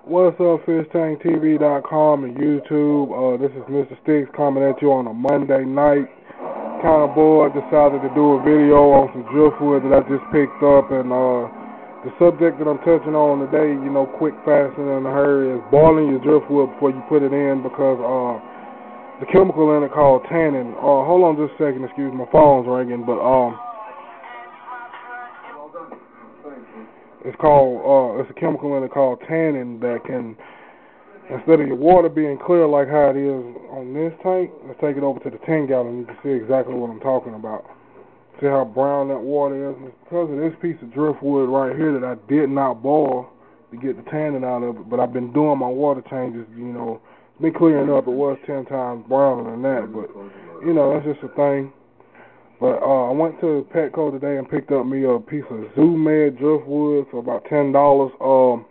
What's up, FishTankTV.com and YouTube? This is Mr. Sticks coming at you on a Monday night. Kind of bored, decided to do a video on some driftwood that I just picked up, and the subject that I'm touching on today, quick, fast, and in a hurry, is boiling your driftwood before you put it in, because the chemical in it called tannin. Hold on just a second, excuse me, my phone's ringing, but it's a chemical in it called tannin that can, instead of your water being clear like how it is on this tank, let's take it over to the 10-gallon. You can see exactly what I'm talking about. See how brown that water is? It's because of this piece of driftwood right here that I did not boil to get the tannin out of it, but I've been doing my water changes, it's been clearing up. It was 10 times browner than that, but, that's just a thing. But I went to Petco today and picked up me a piece of Zoo-Med driftwood for about $10.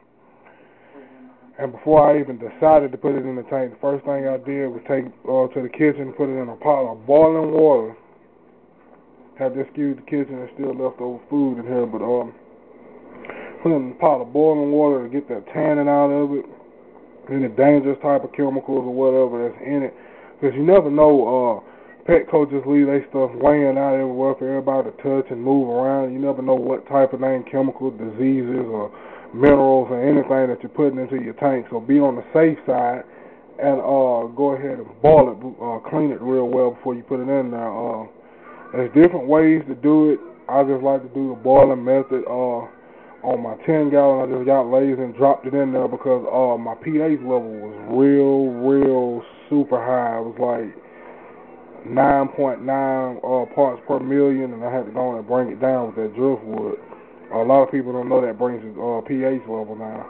And before I even decided to put it in the tank, the first thing I did was take it to the kitchen, put it in a pot of boiling water. Had just skewed the kitchen and still leftover food in here, but put it in a pot of boiling water to get that tannin out of it, any dangerous type of chemicals or whatever that's in it, because you never know. Petco just leave their stuff laying out everywhere for everybody to touch and move around. You never know what type of chemical diseases or minerals or anything that you're putting into your tank. So be on the safe side and go ahead and boil it, clean it real well before you put it in there. There's different ways to do it. I just like to do the boiling method. On my 10-gallon, I just got lazy and dropped it in there because my pH level was real super high. It was like 9.9 parts per million, and I had to go and bring it down with that driftwood. A lot of people don't know that brings the pH level down.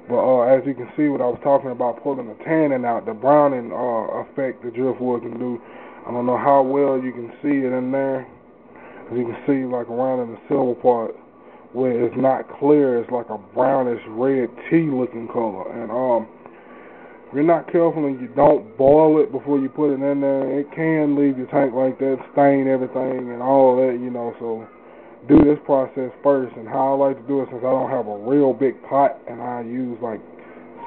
But as you can see, what I was talking about, pulling the tannin out, the browning effect the driftwood can do. I don't know how well you can see it in there. As you can see, like around in the silver part, where it's not clear, it's like a brownish red tea looking color. And if you're not careful and you don't boil it before you put it in there, it can leave your tank like that, stain everything and all that, so do this process first. And how I like to do it, since I don't have a real big pot and I use like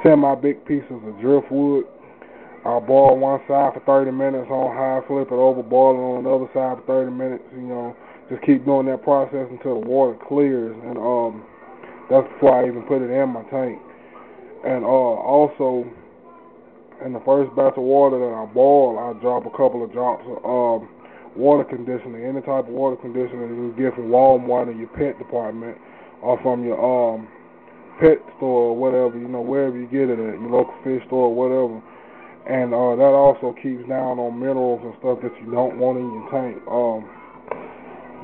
semi-big pieces of driftwood, I'll boil one side for 30 minutes on high, flip it over, boil it on the other side for 30 minutes, just keep doing that process until the water clears. And that's before I even put it in my tank. And also, in the first batch of water that I boil, I drop a couple of drops of water conditioner, any type of water conditioner you can get from Walmart in your pet department or from your pet store or whatever, wherever you get it at, your local fish store or whatever. And that also keeps down on minerals and stuff that you don't want in your tank.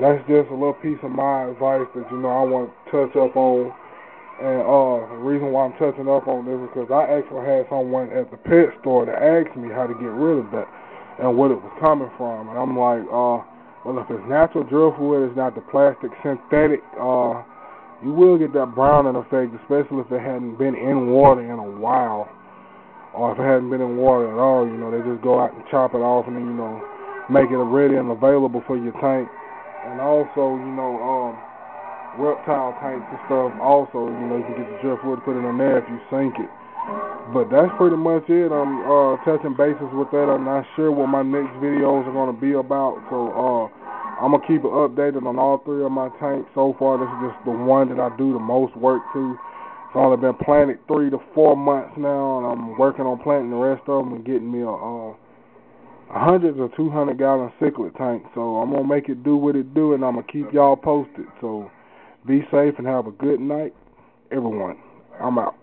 That's just a little piece of my advice that, I want to touch up on. And the reason why I'm touching up on this is because I actually had someone at the pet store that asked me how to get rid of that and what it was coming from. And I'm like, well, if it's natural driftwood, it's not the plastic synthetic, you will get that browning effect, especially if it hadn't been in water in a while. Or if it hadn't been in water at all, they just go out and chop it off and then, make it ready and available for your tank. And also, reptile tanks and stuff also, you can get the driftwood, put it in there if you sink it. But that's pretty much it. I'm touching bases with that. I'm not sure what my next videos are going to be about, so I'm going to keep it updated on all three of my tanks. So far, this is just the one that I do the most work to. It's only been planted 3 to 4 months now, and I'm working on planting the rest of them and getting me a 100 or 200 gallon cichlid tank. So I'm going to make it do what it do, and I'm going to keep y'all posted. So be safe and have a good night, everyone. I'm out.